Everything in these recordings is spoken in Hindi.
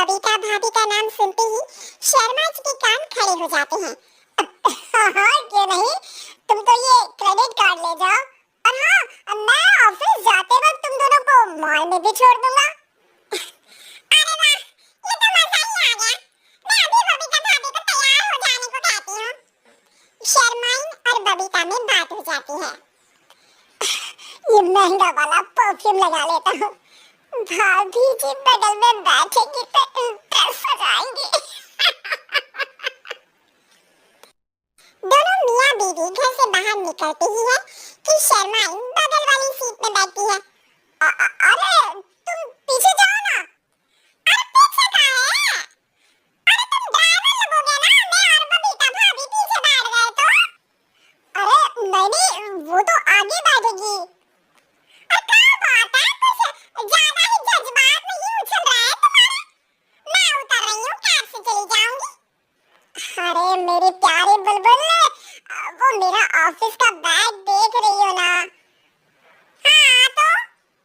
बबीता भाभी का नाम सुनते ही शर्मा जी के कान खड़े हो जाते हैं। हाँ, क्यों नहीं, तुम तो ये क्रेडिट कार्ड ले जाओ और हाँ, मैं ऑफिस जाते वक्त तुम दोनों को मॉल में भी छोड़ दूंगा। अरे वाह, ये तो मजा ही आ गया। मैं अभी बबीता भाभी को तैयार हो जाने को कहती हूँ। शर्माइन और बबीता में बात हो जाती है। ये महंगा वाला परफ्यूम लगा लेता हूँ, भाभी जी बगल में बैठेंगी तो इम्प्रेस हो जाएंगी। दोनों मियाँ बीवी घर से बाहर निकलते ही है कि शर्माइन बगल वाली सीट में बैठती है। अरे तुम पीछे जाओ ना। अरे पीछे कहाँ है? अरे तुम ड्राइवर लगोगे ना, मैं और बबीता भाभी पीछे बैठ गए तो। अरे नहीं, वो तो आगे बैठेगी। अरे क्या बात है, कुछ ज्यादा ही जज्बात नहीं उछल रहा है तुम्हारा। मैं उतर रही हूँ, कैब से चली जाऊंगी। अरे मेरी प्यारी बुलबुल, वो मेरा ऑफिस का बैग देख रही हो ना? हाँ तो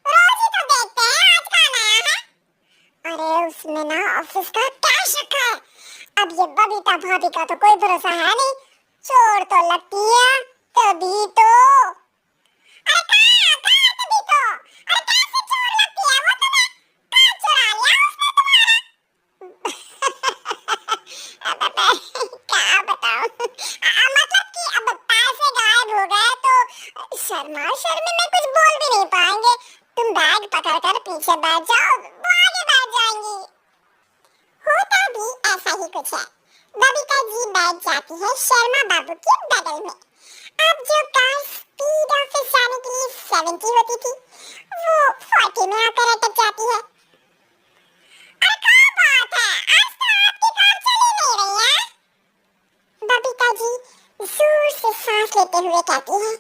रोज ही तो देखते हैं, आज कहाँ नया है? अरे उसमें ना ऑफिस का कैश रखा है। अब ये बबीता भाभी का तो कोई भरोसा है नहीं, चोर तो लगती है तभी तो। अरे कहाँ कहाँ तभी तो? अरे कैसे चोर लगती है वो तुम्हें? कहाँ चुरा लिया उसने तुम्हारा? अब क्या बताऊं, मतलब कि अब पैसे गायब हो गए तो शर्मा शर्मी में कुछ बोल भी नहीं पाएंगे। तुम बैग पकड़कर पीछे बैठ जाओ, वो आगे बैठ जाएंगी। होता भी ऐसा ही कुछ है। बबीता जी बैठ जाती है शर्मा बाबू के बगल में। अब जो कार स्पीड ऑफिस जाने के लिए 70 होती थी, वो 40 में आकर अटक जाती है। अरे क्या बात है, आज तो आपकी कार चली नहीं रही है? बबीता जी जोर से सांस लेते हुए कहती है,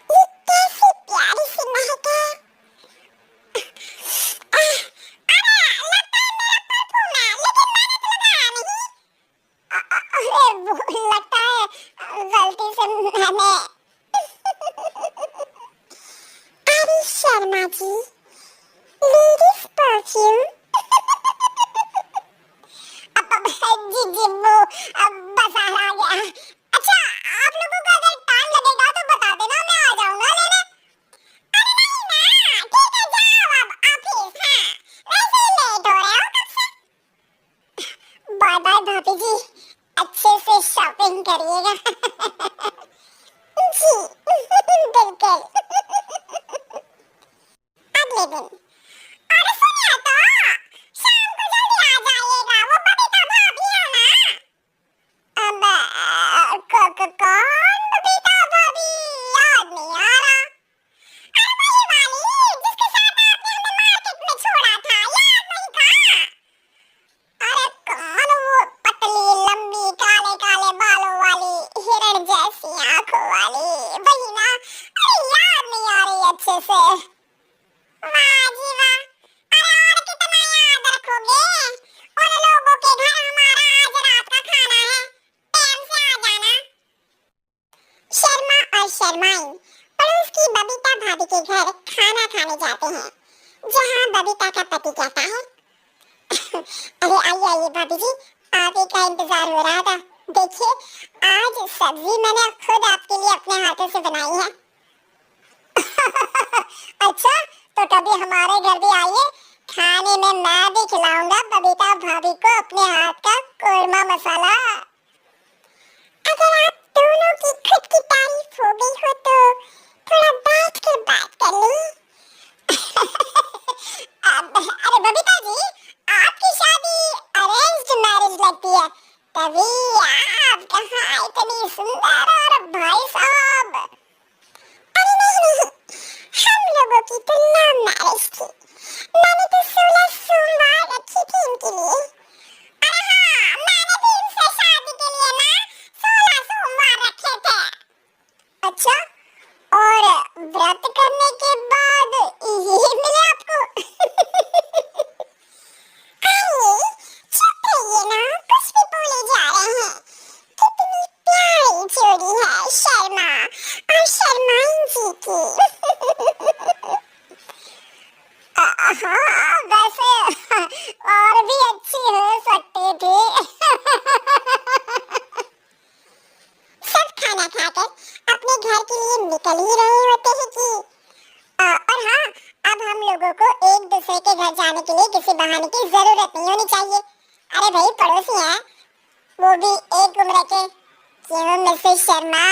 ये कैसी प्यारी सी महक है। अरे लगता है मेरा परफ्यूम है, लेकिन मैंने तो लगाया नहीं। अरे वो लगता है गलती से मैंने। अरे शर्मा जी, लेडीज परफ्यूम। जी जी, वो बस आ गया। अच्छा, आप लोगों को अगर टाइम लगेगा तो बता देना, मैं आ जाऊंगा लेने। अरे नहीं ना, ठीक है, जाओ अब ऑफिस। हाँ, वैसे ही लेट हो रहे हो कब से। बाय बाय भाभी जी, अच्छे से शॉपिंग करिएगा। जी बिल्कुल। अगले दिन, अरे सुनिए तो, शाम को जल्दी आ जाइएगा, वो बबीता भाभी है ना? अब कौन बबीता भाभी? याद नहीं आ रहा। अरे वही वाली जिसके साथ आपने हमें मार्केट में छोड़ा था, याद नहीं था? अरे कौन वो पतली लंबी काले काले बालों वाली हिरण जैसी आंखों वाली, वही ना? अरे याद नहीं आ रही अच्छे से। वाह जी वाह, अरे और कितना याद रखोगे? उन लोगों के घर हमारा आज रात का खाना है, टाइम से आ जाना। शर्मा और शर्माइन पड़ोस की बबीता भाभी के घर खाना खाने जाते हैं, जहाँ बबीता का पति कहता है, अरे आइए आइए भाभी जी, आप ही का इंतजार हो रहा था। देखिए, आज सब्जी मैंने खुद आपके लिए अपने हाथों से बनाई है। अच्छा, तो कभी हमारे घर भी आइए, खाने में मैं भी खिलाऊंगा बबीता भाभी को अपने हाथ का कोरमा मसाला। अगर आप दोनों की खुद की तारीफ हो गई हो तो थोड़ा बैठ के बात कर ली। अरे बबीता जी, आपकी शादी अरेंज्ड मैरिज लगती है, तभी आप कहाँ इतनी सुंदर और भाई साहब। अरे नहीं, हम लोगों की तो लव मैरिज थी, मैंने तो 16 सोमवार रखी थी इनके लिए। अरे हाँ, मैंने भी इनसे शादी के लिए ना 16 सोमवार रखे थे। अच्छा, और व्रत करने के बाद ये मिले आपको? अरे चुप रहिए ना, कुछ भी बोले जा रहे हैं। कितनी प्यारी जोड़ी है शर्मा और शर्माइन जी की। हाँ से निकल ही रहे होते हैं कि और हाँ, अब हम लोगों को एक दूसरे के घर जाने के लिए किसी बहाने की जरूरत नहीं होनी चाहिए। अरे भाई पड़ोसी हैं, वो भी एक उम्र के। क्यों मिसेस शर्मा?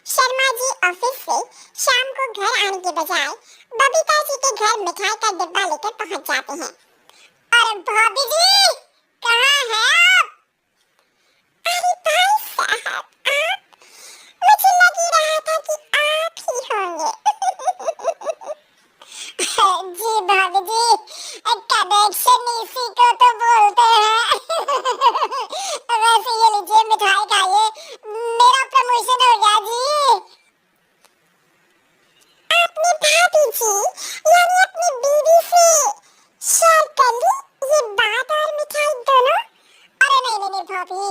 शर्मा जी ऑफिस से शाम को घर आने के बजाय बबीता जी के घर मिठाई का डिब्बा लेकर पहुंच जाते हैं। अरे भाभी जी, कहाँ हैं आप? अरे भाई साहब, आप? मुझे लग ही रहा था कि आप ही होंगे। जी भाभी जी, कनेक्शन इसी को तो बोलते हैं। वैसे ये लीजिए मिठाई खाइए, मेरा प्रमोशन हो गया जी। आपने भाभी जी यानी अपनी बीवी से शेयर कर ली ये बात और मिठाई दोनों? अरे नहीं नहीं नहीं भाभी,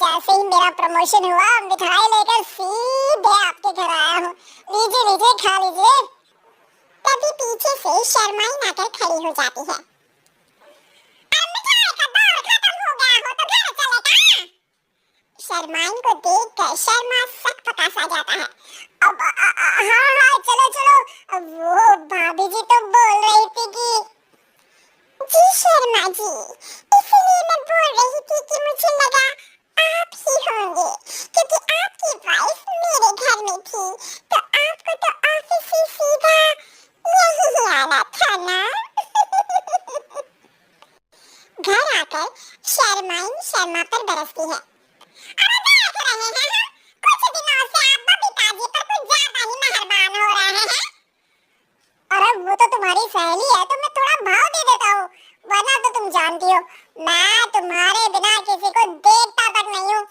जैसे ही मेरा प्रमोशन हुआ मिठाई लेकर सीधे आपके घर आया हूँ। लीजिए लीजिए, खा लीजिए। तभी पीछे से शर्माई आकर खड़ी हो जाती है। मिठाई का दौर खत्म हो गया हो तो घर चले का? शर्माई को देखकर शर्मा सकपका सा जाता है। अब हाँ हाँ चलो चलो। वो भाभी जी तो बोल रही थी कि जी शर्मा जी, इसलिए मैं बोल रही थी कि मुझे लगा आप ही होंगे, क्योंकि आपकी वाइफ मेरे घर में थी तो आपको तो ऑफिस से सीधा यही आना था ना। घर आकर शर्माई शर्मा पर बरसती है। अरे देख रहे हैं हम, कुछ दिनों से आप बबीता जी पर कुछ ज्यादा ही मेहरबान हो रहे हैं। अरे वो तो तुम्हारी सहेली है तो मैं थोड़ा भाव दे देता हूँ, वरना तो तुम जानती हो मैं तुम्हारे बिना किसी को देखता तक नहीं हूँ।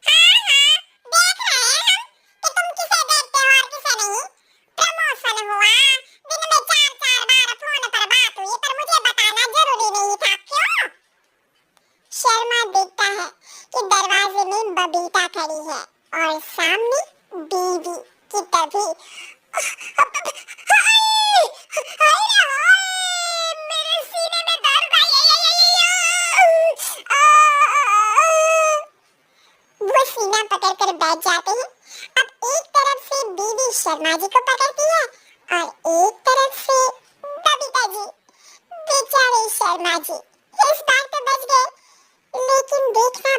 हाँ हाँ, देख रहे हैं हम कि तुम किसे देखते हो और किसे नहीं। प्रमोशन हुआ, दिन में 4-4 बार फोन पर बात हुई, पर मुझे बताना जरूरी नहीं था, क्यों? शर्मा देखता है कि दरवाजे में बबीता खड़ी है और सामने बीवी की तभी मेरे सीने में दर्द वो सीना पकड़ कर बैठ जाते हैं। अब एक तरफ से बीवी शर्मा जी को पकड़ती है और एक तरफ से बबीता जी। बेचारे शर्मा जी इस बार तो बच गए, लेकिन देखना